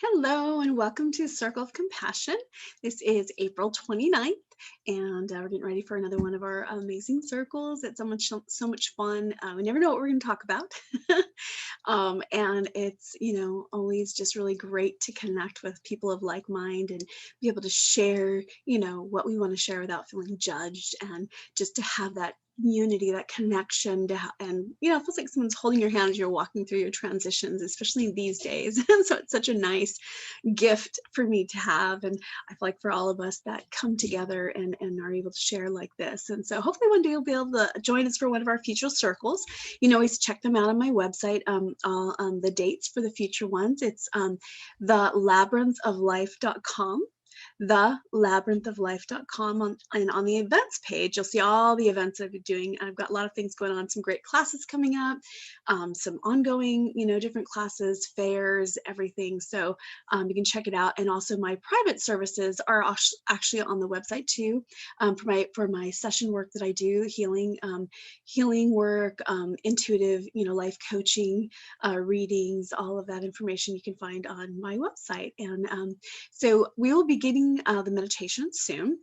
Hello and welcome to Circle of Compassion. This is April 29th, and we're getting ready for another one of our amazing circles. It's so much fun. We never know what we're going to talk about. And it's, always just really great to connect with people of like mind and be able to share, what we want to share without feeling judged, and just to have that unity, that connection and it feels like someone's holding your hand as you're walking through your transitions, especially these days. So it's such a nice gift for me to have, and I feel like for all of us that come together and are able to share like this. And so hopefully one day you'll be able to join us for one of our future circles. You can always check them out on my website, all the dates for the future ones. It's thelabyrinthoflife.com, thelabyrinthoflife.com, and on the events page you'll see all the events I've been doing. I've got a lot of things going on, some great classes coming up, some ongoing different classes, fairs, everything. So you can check it out. And also my private services are actually on the website too, for my session work that I do, healing work, intuitive life coaching, readings. All of that information you can find on my website. And so we will be getting the meditation soon.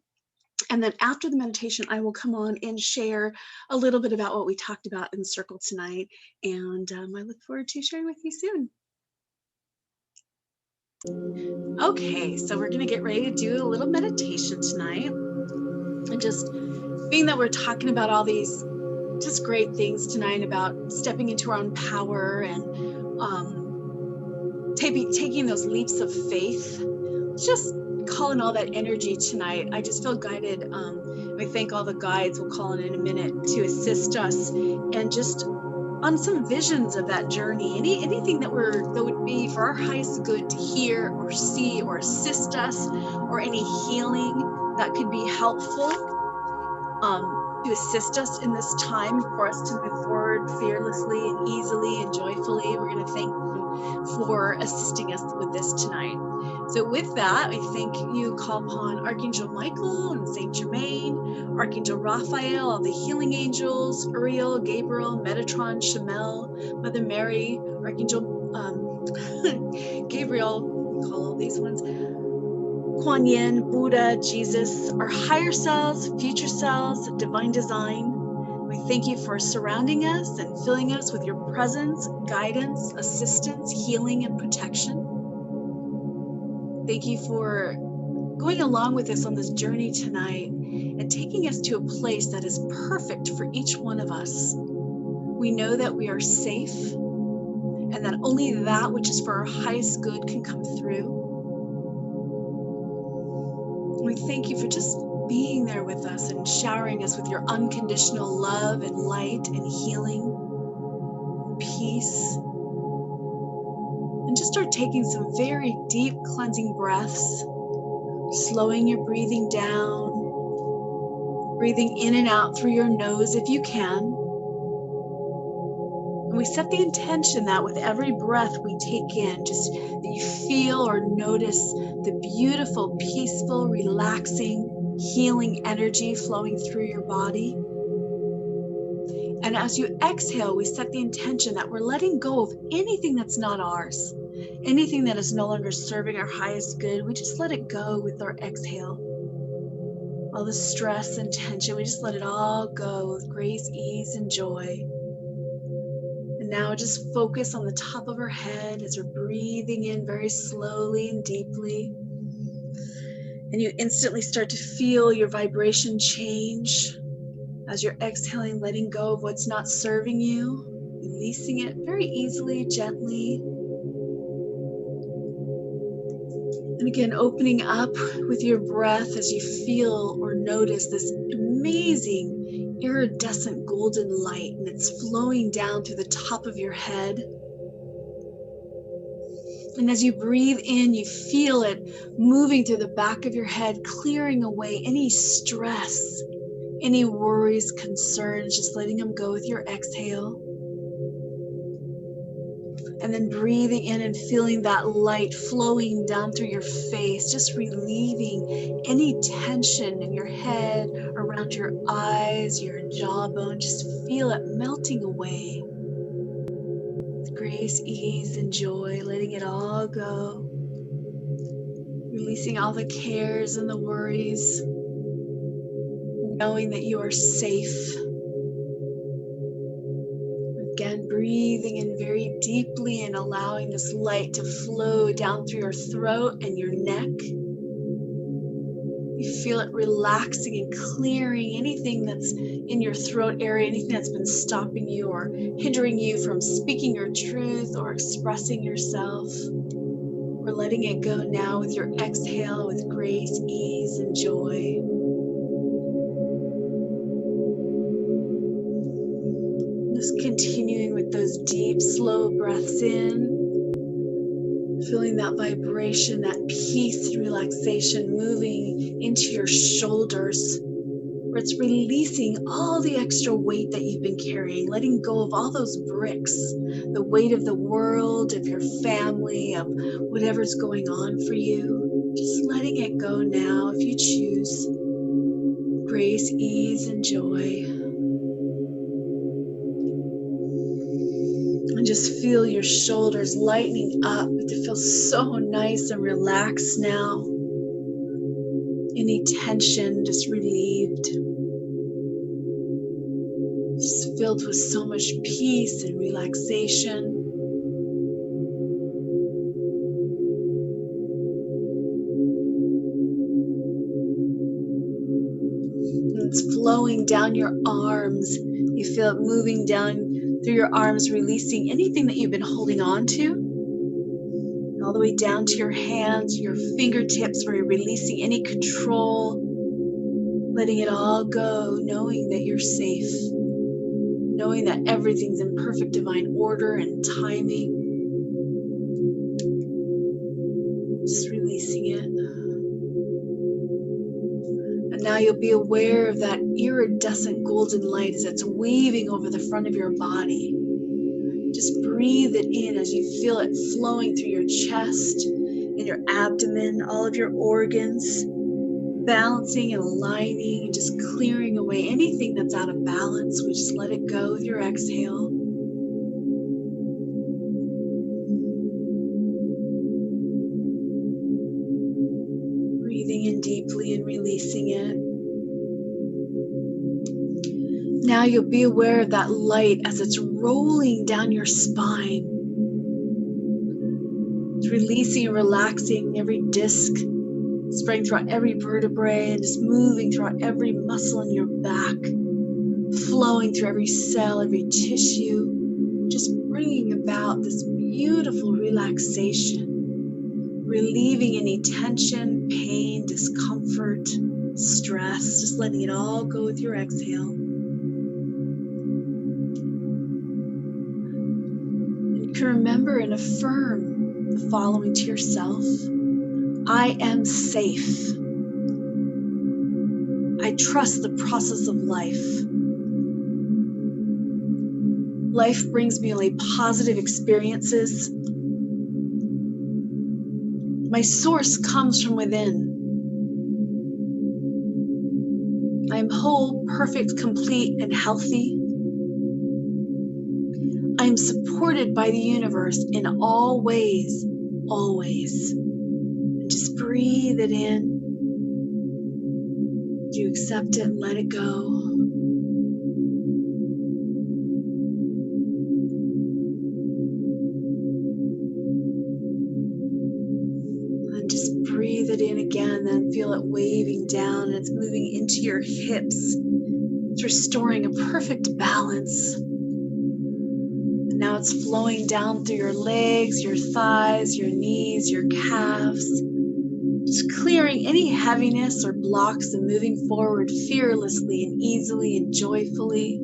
And then after the meditation, I will come on and share a little bit about what we talked about in the circle tonight. And I look forward to sharing with you soon. Okay, so we're going to get ready to do a little meditation tonight. And just being that we're talking about all these just great things tonight about stepping into our own power and taking those leaps of faith, just calling all that energy tonight. I just feel guided. I thank all the guides we'll call in a minute to assist us, and just on some visions of that journey, anything that would be for our highest good to hear or see or assist us, or any healing that could be helpful to assist us in this time, for us to move forward fearlessly and easily and joyfully. We're going to thank them for assisting us with this tonight. So with that, I thank you, call upon Archangel Michael and Saint Germain, Archangel Raphael, all the healing angels, Uriel, Gabriel, Metatron, Shamel, Mother Mary, Archangel Gabriel, call all these ones, Kuan Yin, Buddha, Jesus, our higher selves, future selves, divine design. We thank you for surrounding us and filling us with your presence, guidance, assistance, healing, and protection. Thank you for going along with us on this journey tonight and taking us to a place that is perfect for each one of us. We know that we are safe, and that only that which is for our highest good can come through. We thank you for just being there with us and showering us with your unconditional love and light and healing, peace. And just start taking some very deep cleansing breaths, slowing your breathing down, breathing in and out through your nose if you can. And we set the intention that with every breath we take in, just that you feel or notice the beautiful, peaceful, relaxing, healing energy flowing through your body. And as you exhale, we set the intention that we're letting go of anything that's not ours, anything that is no longer serving our highest good. We just let it go with our exhale. All the stress and tension, we just let it all go with grace, ease, and joy. And now just focus on the top of our head as we're breathing in very slowly and deeply. And you instantly start to feel your vibration change as you're exhaling, letting go of what's not serving you, releasing it very easily, gently. And again, opening up with your breath as you feel or notice this amazing iridescent golden light, and it's flowing down through the top of your head. And as you breathe in, you feel it moving through the back of your head, clearing away any stress, any worries, concerns, just letting them go with your exhale. And then breathing in and feeling that light flowing down through your face, just relieving any tension in your head, around your eyes, your jawbone. Just feel it melting away with grace, ease, and joy, letting it all go. Releasing all the cares and the worries, knowing that you are safe. Again, breathing in very deeply and allowing this light to flow down through your throat and your neck. You feel it relaxing and clearing anything that's in your throat area, anything that's been stopping you or hindering you from speaking your truth or expressing yourself. We're letting it go now with your exhale with grace, ease, and joy. Just continuing with those deep, slow breaths in. Feeling that vibration, that peace, relaxation moving into your shoulders, where it's releasing all the extra weight that you've been carrying, letting go of all those bricks, the weight of the world, of your family, of whatever's going on for you. Just letting it go now if you choose. Grace, ease, and joy. And just feel your shoulders lightening up. It feels so nice and relaxed now. Any tension just relieved. Just filled with so much peace and relaxation. And it's flowing down your arms. You feel it moving down through your arms, releasing anything that you've been holding on to. All the way down to your hands, your fingertips, where you're releasing any control, letting it all go, knowing that you're safe, knowing that everything's in perfect divine order and timing. Just releasing it. And now you'll be aware of that iridescent golden light as it's weaving over the front of your body. Just breathe it in as you feel it flowing through your chest and your abdomen, all of your organs, balancing and aligning, and just clearing away anything that's out of balance. We just let it go with your exhale. Breathing in deeply and releasing it. Now you'll be aware of that light as it's rolling down your spine. It's releasing and relaxing every disc, spreading throughout every vertebrae and just moving throughout every muscle in your back, flowing through every cell, every tissue, just bringing about this beautiful relaxation, relieving any tension, pain, discomfort, stress, just letting it all go with your exhale. You can remember and affirm the following to yourself. I am safe. I trust the process of life. Life brings me only positive experiences. My source comes from within. I am whole, perfect, complete, and healthy. I am supported by the universe in all ways, always. And just breathe it in. You accept it, let it go. And just breathe it in again, then feel it waving down, and it's moving into your hips. It's restoring a perfect balance. Now it's flowing down through your legs, your thighs, your knees, your calves. Just clearing any heaviness or blocks and moving forward fearlessly and easily and joyfully.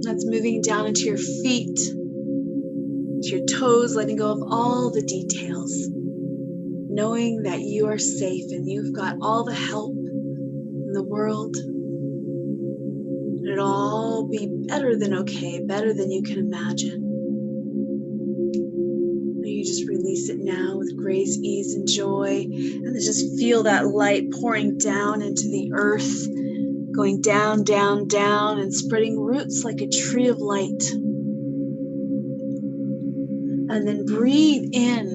That's moving down into your feet, to your toes, letting go of all the details. Knowing that you are safe and you've got all the help in the world. It'll all be better than okay, better than you can imagine. And you just release it now with grace, ease, and joy. And then just feel that light pouring down into the earth, going down, down, down, and spreading roots like a tree of light. And then breathe in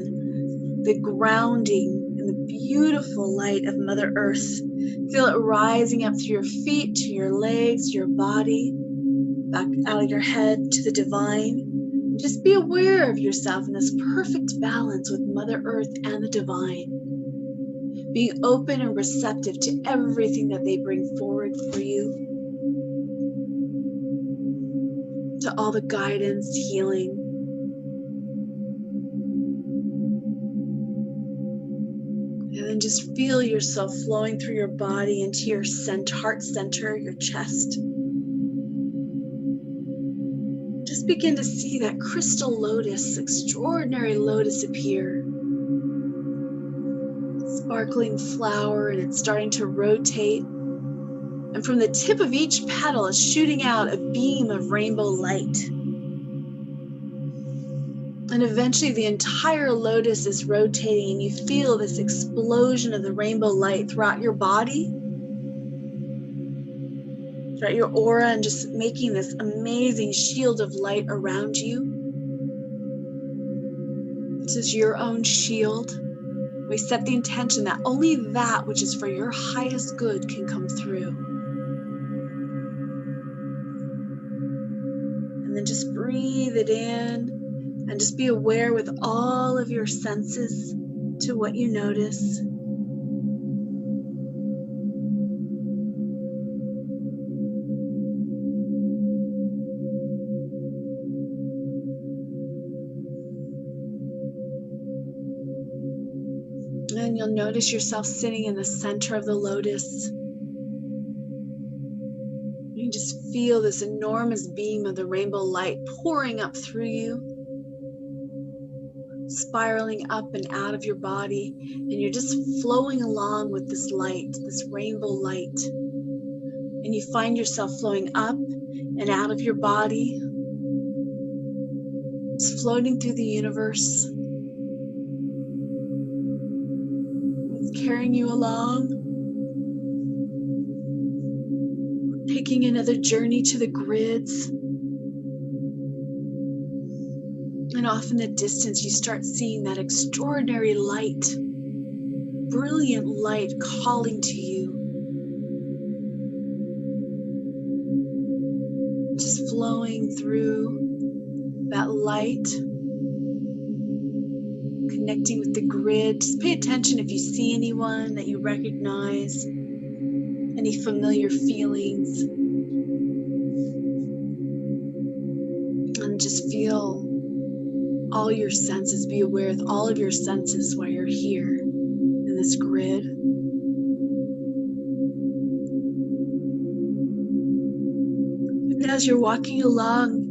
the grounding and the beautiful light of Mother Earth. Feel it rising up through your feet, to your legs, your body, back out of your head to the divine. Just be aware of yourself in this perfect balance with Mother Earth and the divine. Being open and receptive to everything that they bring forward for you, to all the guidance, healing. And then just feel yourself flowing through your body into your heart center, your chest. Just begin to see that crystal lotus, extraordinary lotus appear. Sparkling flower, and it's starting to rotate. And from the tip of each petal is shooting out a beam of rainbow light. And eventually the entire lotus is rotating, and you feel this explosion of the rainbow light throughout your body, throughout your aura, and just making this amazing shield of light around you. This is your own shield. We set the intention that only that which is for your highest good can come through. And then just breathe it in and just be aware with all of your senses to what you notice. And you'll notice yourself sitting in the center of the lotus. You just feel this enormous beam of the rainbow light pouring up through you, spiraling up and out of your body, and you're just flowing along with this light, this rainbow light. And you find yourself flowing up and out of your body, just floating through the universe. It's carrying you along, taking another journey to the grids. And off in the distance, you start seeing that extraordinary light, brilliant light calling to you. Just flowing through that light, connecting with the grid. Just pay attention if you see anyone that you recognize, any familiar feelings. And just feel all your senses, be aware of all of your senses while you're here in this grid. And as you're walking along,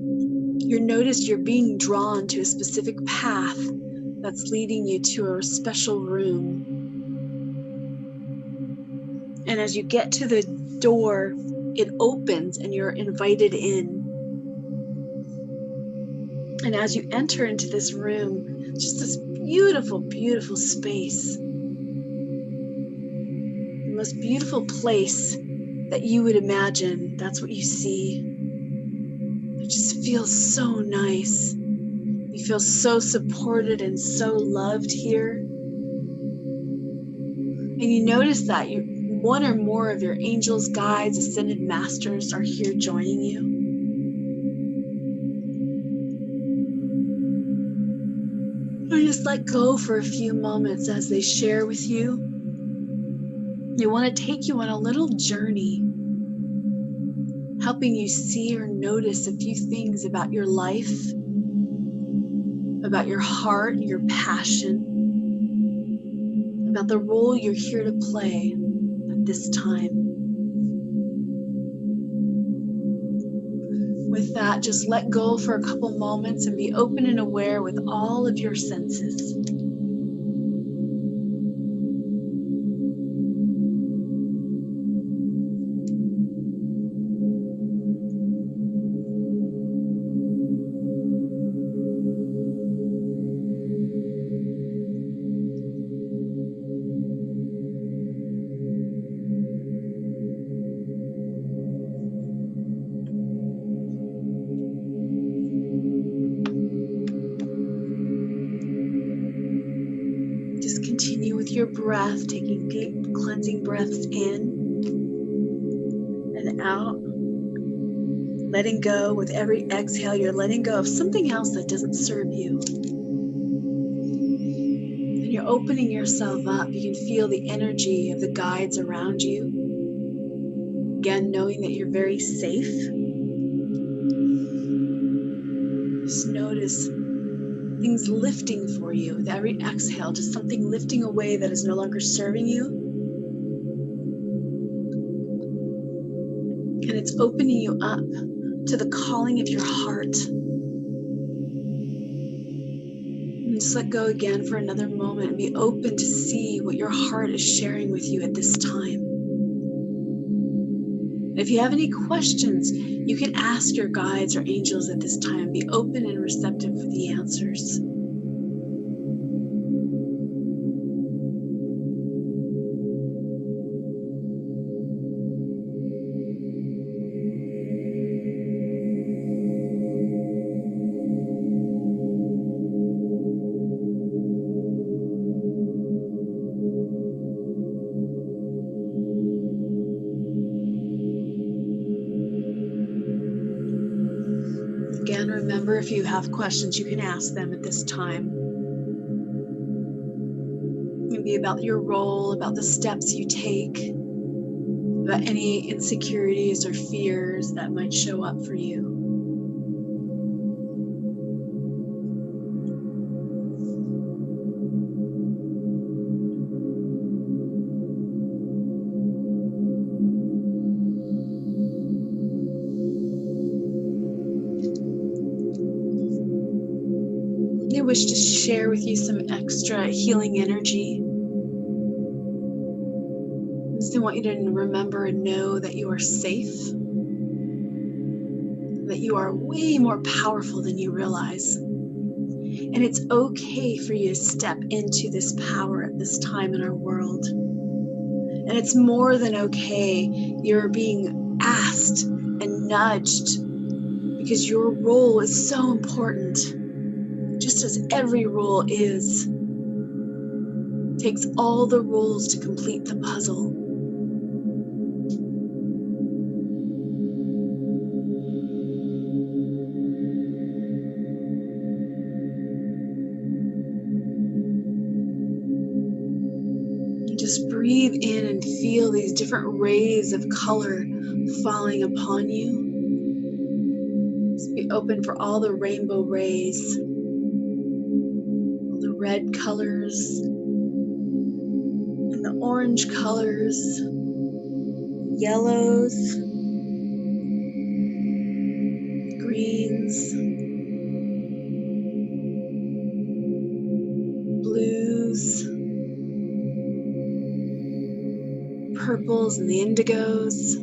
you notice you're being drawn to a specific path that's leading you to a special room. And as you get to the door, it opens and you're invited in. And as you enter into this room, it's just this beautiful, beautiful space. The most beautiful place that you would imagine. That's what you see. It just feels so nice. You feel so supported and so loved here. And you notice that one or more of your angels, guides, ascended masters are here joining you. And just let go for a few moments as they share with you. They want to take you on a little journey, helping you see or notice a few things about your life, about your heart, your passion, about the role you're here to play at this time. With that, just let go for a couple moments and be open and aware with all of your senses. with your breath, taking deep cleansing breaths in and out. Letting go with every exhale, you're letting go of something else that doesn't serve you. And you're opening yourself up. You can feel the energy of the guides around you. Again, knowing that you're very safe. Just notice things lifting for you with every exhale, just something lifting away that is no longer serving you. And it's opening you up to the calling of your heart. And just let go again for another moment and be open to see what your heart is sharing with you at this time. If you have any questions, you can ask your guides or angels at this time. Be open and receptive for the answers. Again, remember, if you have questions, you can ask them at this time. Maybe about your role, about the steps you take, about any insecurities or fears that might show up for you. I wish to share with you some extra healing energy. I just want you to remember and know that you are safe, that you are way more powerful than you realize. And it's okay for you to step into this power at this time in our world. And it's more than okay. You're being asked and nudged because your role is so important. Just as every role is. It takes all the roles to complete the puzzle. Just breathe in and feel these different rays of color falling upon you. Just be open for all the rainbow rays, all the red colors, and the orange colors, yellows, greens, blues, purples, and the indigos.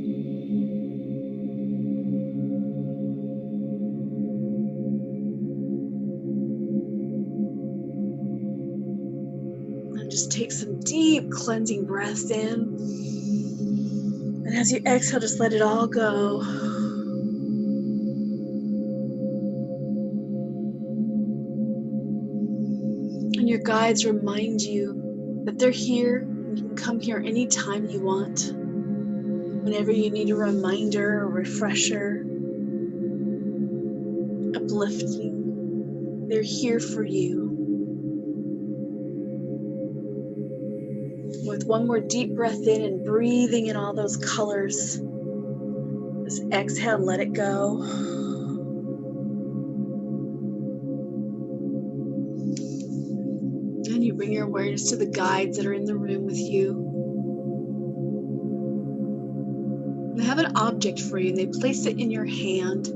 And just take some deep cleansing breaths in. And as you exhale, just let it all go. And your guides remind you that they're here. You can come here anytime you want. Whenever you need a reminder, a refresher, uplifting, they're here for you. With one more deep breath in and breathing in all those colors, just exhale and let it go. And you bring your awareness to the guides that are in the room with you. They have an object for you and they place it in your hand.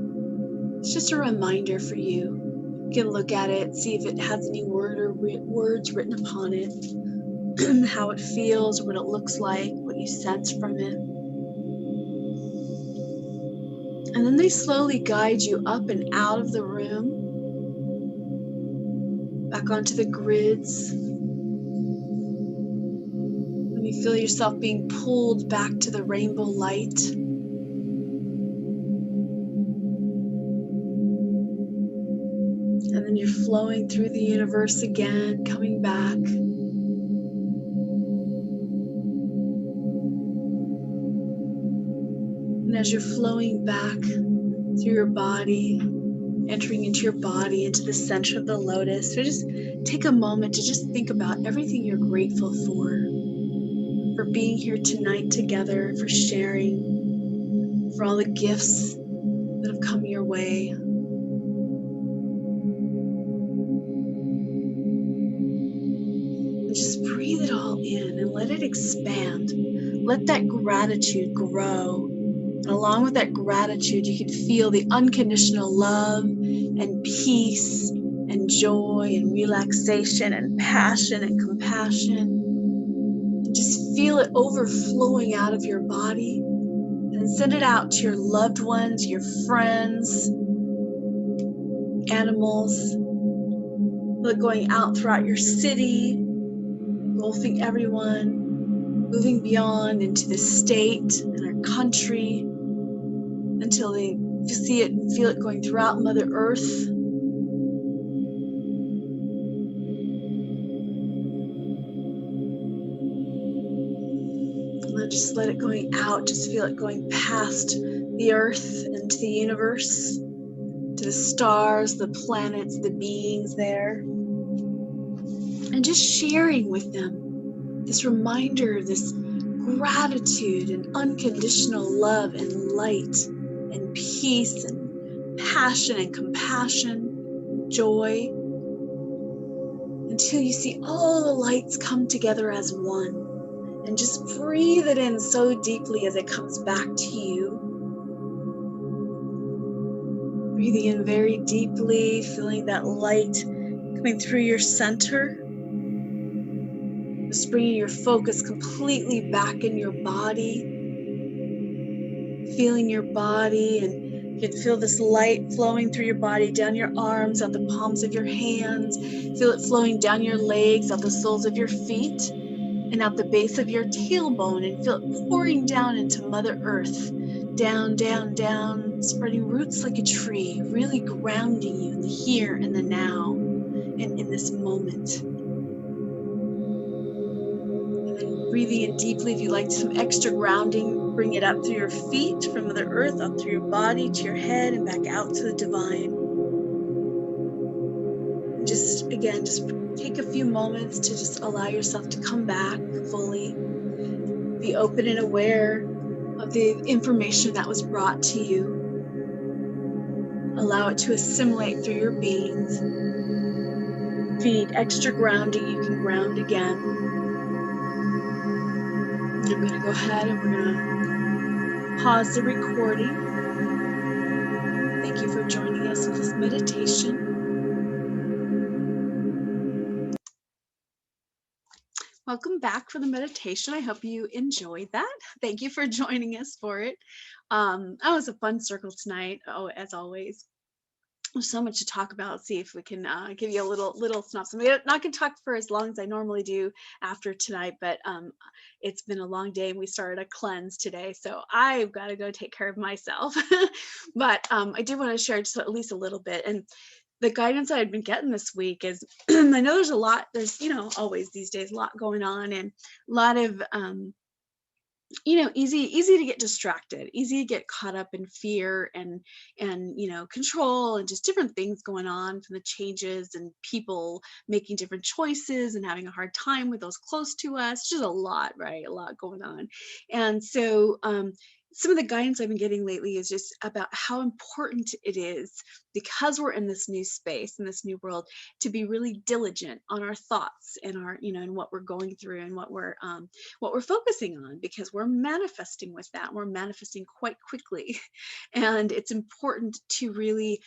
It's just a reminder for you. You can look at it, see if it has any words written upon it, how it feels, what it looks like, what you sense from it. And then they slowly guide you up and out of the room, back onto the grids. When you feel yourself being pulled back to the rainbow light. And then you're flowing through the universe again, coming back. as you're flowing back through your body, entering into your body, into the center of the lotus, so just take a moment to just think about everything you're grateful for being here tonight together, for sharing, for all the gifts that have come your way. And just breathe it all in and let it expand. Let that gratitude grow. And along with that gratitude, you can feel the unconditional love and peace and joy and relaxation and passion and compassion. And just feel it overflowing out of your body and send it out to your loved ones, your friends, animals. Feel it going out throughout your city, engulfing everyone, moving beyond into the state and our country until they see it and feel it going throughout Mother Earth. Just let it going out, just feel it going past the earth and to the universe, to the stars, the planets, the beings there. And just sharing with them this reminder, this gratitude and unconditional love and light and peace and passion and compassion, joy, until you see all the lights come together as one. And just breathe it in so deeply as it comes back to you. Breathing in very deeply, feeling that light coming through your center. Just bringing your focus completely back in your body. Feeling your body, and you can feel this light flowing through your body, down your arms, out the palms of your hands. Feel it flowing down your legs, out the soles of your feet, and out the base of your tailbone, and feel it pouring down into Mother Earth. Down, down, down, spreading roots like a tree, really grounding you in the here and the now, and in this moment. And then breathing in deeply, if you like some extra grounding, bring it up through your feet, from Mother Earth, up through your body, to your head, and back out to the divine. And just, again, just take a few moments to just allow yourself to come back fully. Be open and aware of the information that was brought to you. Allow it to assimilate through your beings. If you need extra grounding, you can ground again. I'm going to go ahead and we're going to pause the recording. Thank you for joining us with this meditation. Welcome back for the meditation. I hope you enjoyed that. Thank you for joining us for it. That was a fun circle tonight, as always. There's so much to talk about. See if we can give you a little synopsis. I'm not going to talk for as long as I normally do after tonight, but it's been a long day and we started a cleanse today, so I've got to go take care of myself. But I did want to share just at least a little bit. And the guidance I had been getting this week is, I know there's, always these days, a lot going on, and a lot of, easy to get distracted, easy to get caught up in fear and control, and just different things going on from the changes and people making different choices and having a hard time with those close to us. Just a lot, right? A lot going on. And so, some of the guidance I've been getting lately is just about how important it is, because we're in this new space, in this new world, to be really diligent on our thoughts and our, and what we're going through and what we're focusing on, because we're manifesting with that. We're manifesting quite quickly. And it's important to really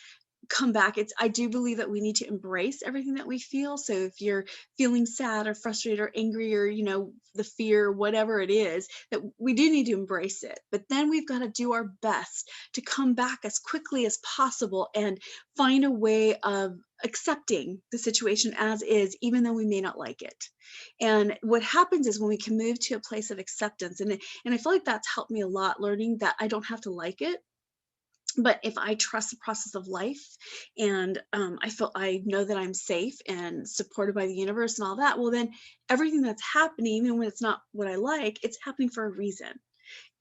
come back. I do believe that we need to embrace everything that we feel. So if you're feeling sad or frustrated or angry, or the fear, whatever it is, that we do need to embrace it. But then we've got to do our best to come back as quickly as possible and find a way of accepting the situation as is, even though we may not like it. And what happens is when we can move to a place of acceptance, and I feel like that's helped me a lot, learning that I don't have to like it. But if I trust the process of life, and I know that I'm safe and supported by the universe and all that, well, then everything that's happening, even when it's not what I like, it's happening for a reason.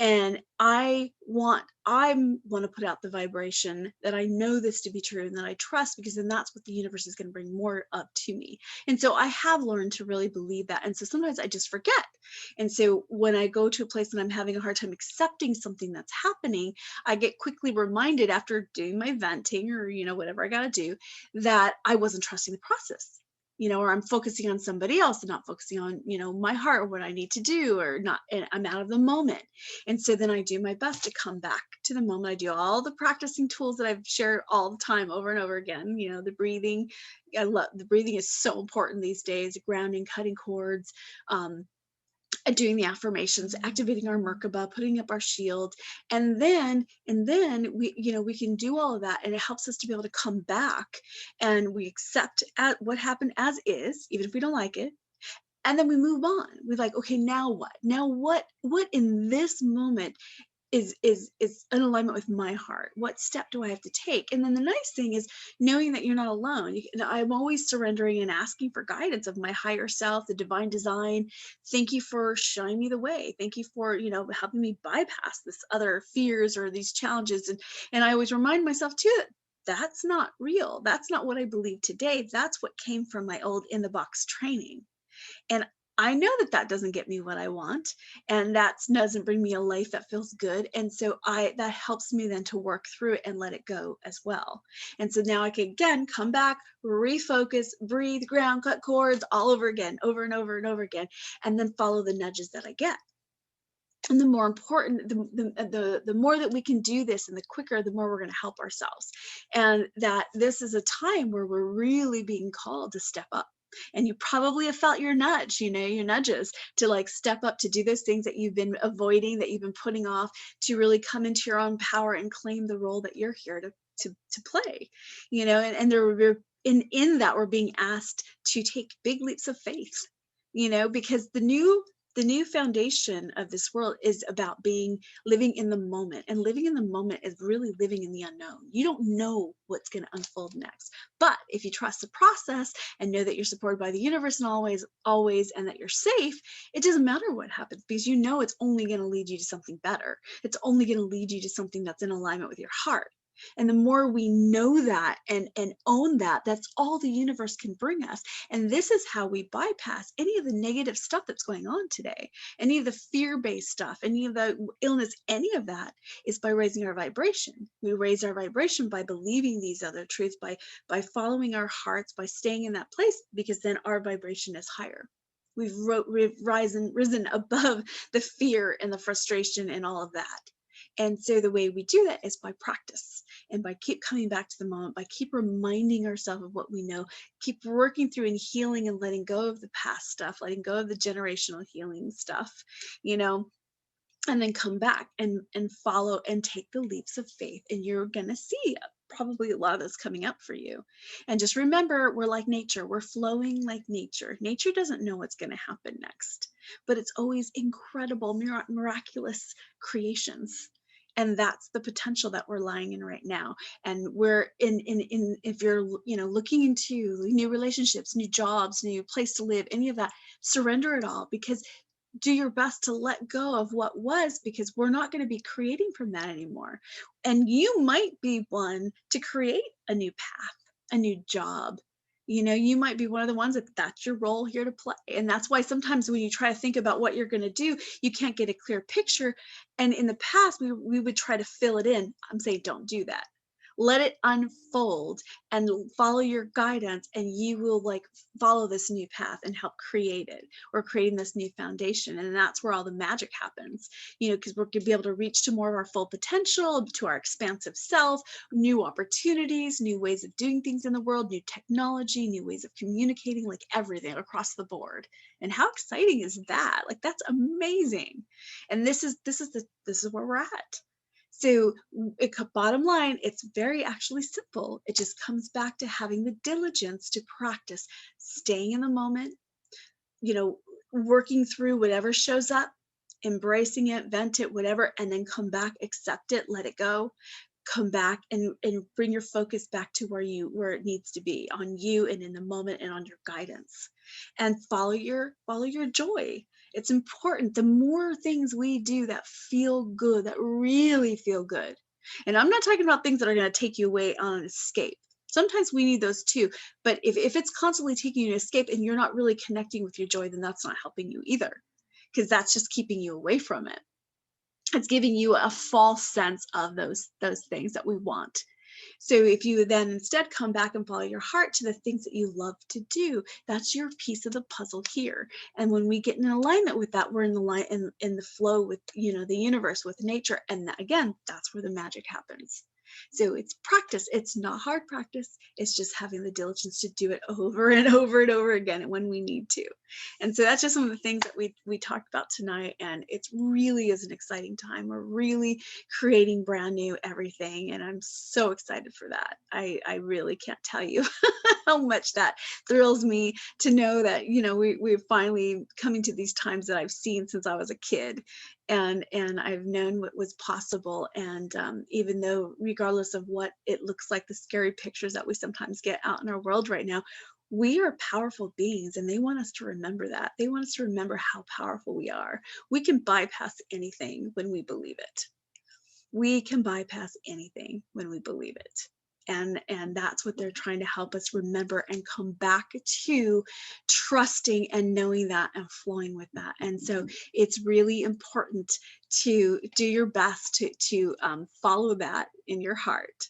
And I want to put out the vibration that I know this to be true and that I trust, because then that's what the universe is going to bring more of to me. And so I have learned to really believe that. And so sometimes I just forget. And so when I go to a place and I'm having a hard time accepting something that's happening, I get quickly reminded after doing my venting or, whatever I got to do, that I wasn't trusting the process. Or I'm focusing on somebody else and not focusing on, my heart or what I need to do, or not, and I'm out of the moment. And so then I do my best to come back to the moment. I do all the practicing tools that I've shared all the time over and over again. The breathing. I love the breathing is so important these days. Grounding, cutting cords, doing the affirmations, activating our Merkaba, putting up our shield, and then we can do all of that, and it helps us to be able to come back, and we accept at what happened as is, even if we don't like it, and then we move on. We're like, okay, now what? Now what in this moment is in alignment with my heart? What step do I have to take? And then the nice thing is knowing that you're not alone. I'm always surrendering and asking for guidance of my higher self, the divine design. Thank you for showing me the way. Thank you for, helping me bypass this other fears or these challenges. And I always remind myself too that that's not real. That's not what I believe today. That's what came from my old in the box training. And I know that that doesn't get me what I want, and that doesn't bring me a life that feels good. And so that helps me then to work through it and let it go as well. And so now I can again come back, refocus, breathe, ground, cut cords all over again, over and over and over again, and then follow the nudges that I get. And the more important, the more that we can do this, and the quicker, the more we're going to help ourselves. And that this is a time where we're really being called to step up. And you probably have felt your nudge, your nudges to like step up, to do those things that you've been avoiding, that you've been putting off, to really come into your own power and claim the role that you're here to play. And there in that we're being asked to take big leaps of faith, because the new foundation of this world is about living in the moment, and living in the moment is really living in the unknown. You don't know what's going to unfold next, but if you trust the process and know that you're supported by the universe and always, and that you're safe, it doesn't matter what happens, because it's only going to lead you to something better. It's only going to lead you to something that's in alignment with your heart. And the more we know that and own that, that's all the universe can bring us. And this is how we bypass any of the negative stuff that's going on today, any of the fear-based stuff, any of the illness, any of that is by raising our vibration. We raise our vibration by believing these other truths, by following our hearts, by staying in that place, because then our vibration is higher. We've risen above the fear and the frustration and all of that. And so the way we do that is by practice, and by keep coming back to the moment, by keep reminding ourselves of what we know, keep working through and healing and letting go of the past stuff, letting go of the generational healing stuff, you know, and then come back and follow and take the leaps of faith, and you're going to see probably a lot of this coming up for you. And just remember, we're like nature. We're flowing like nature. Nature doesn't know what's going to happen next, but it's always incredible, miraculous creations. And that's the potential that we're lying in right now. And we're in if you're looking into new relationships, new jobs, new place to live, any of that, surrender it all, because do your best to let go of what was, because we're not going to be creating from that anymore. And you might be one to create a new path, a new job. You might be one of the ones that's your role here to play. And that's why sometimes when you try to think about what you're going to do, you can't get a clear picture. And in the past, we would try to fill it in. I'm saying don't do that. Let it unfold and follow your guidance, and you will follow this new path and help create it, or creating this new foundation. And that's where all the magic happens, because we're going to be able to reach to more of our full potential, to our expansive self, new opportunities, new ways of doing things in the world, new technology, new ways of communicating, like everything across the board. And how exciting is that? That's amazing. And this is where we're at. So bottom line, it's very actually simple. It just comes back to having the diligence to practice staying in the moment, working through whatever shows up, embracing it, vent it, whatever, and then come back, accept it, let it go, come back and bring your focus back to where it needs to be, on you and in the moment and on your guidance, and follow your joy. It's important. The more things we do that feel good, that really feel good. And I'm not talking about things that are going to take you away on an escape. Sometimes we need those too. But if it's constantly taking you to escape and you're not really connecting with your joy, then that's not helping you either, because that's just keeping you away from it. It's giving you a false sense of those things that we want. So if you then instead come back and follow your heart to the things that you love to do, that's your piece of the puzzle here. And when we get in alignment with that, we're in the line in the flow with, you know, the universe, with nature. And that, again, that's where the magic happens. So it's practice. It's not hard practice. It's just having the diligence to do it over and over and over again when we need to. And so that's just some of the things that we talked about tonight. And it really is an exciting time. We're really creating brand new everything. And I'm so excited for that. I really can't tell you how much that thrills me to know that, you know, we're finally coming to these times that I've seen since I was a kid. And I've known what was possible. And even though, regardless of what it looks like, the scary pictures that we sometimes get out in our world right now, we are powerful beings, and they want us to remember that. They want us to remember how powerful we are. We can bypass anything when we believe it. We can bypass anything when we believe it. And that's what they're trying to help us remember and come back to, trusting and knowing that and flowing with that. And so it's really important to do your best to follow that in your heart.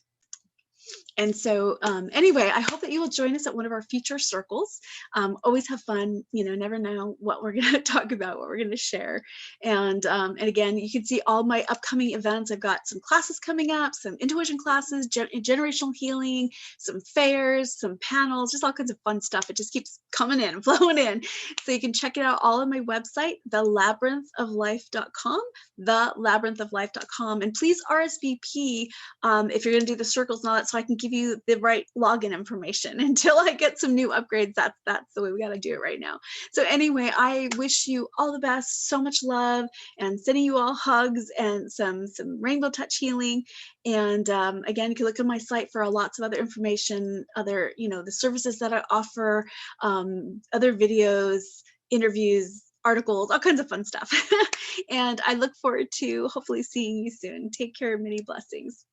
And so anyway, I hope that you will join us at one of our future circles. Always have fun, you know, never know what we're going to talk about, what we're going to share. And again, you can see all my upcoming events. I've got some classes coming up, some intuition classes, generational healing, some fairs, some panels, just all kinds of fun stuff. It just keeps coming in and flowing in. So you can check it out all on my website, thelabyrinthoflife.com, thelabyrinthoflife.com. And please RSVP if you're going to do the circles and all that, so I can give you the right login information. Until I get some new upgrades, that's the way we got to do it right now. So anyway, I wish you all the best, so much love, and sending you all hugs and some rainbow touch healing. And again, you can look on my site for lots of other information, other, you know, the services that I offer, other videos, interviews, articles, all kinds of fun stuff. And I look forward to hopefully seeing you soon. Take care. Many blessings.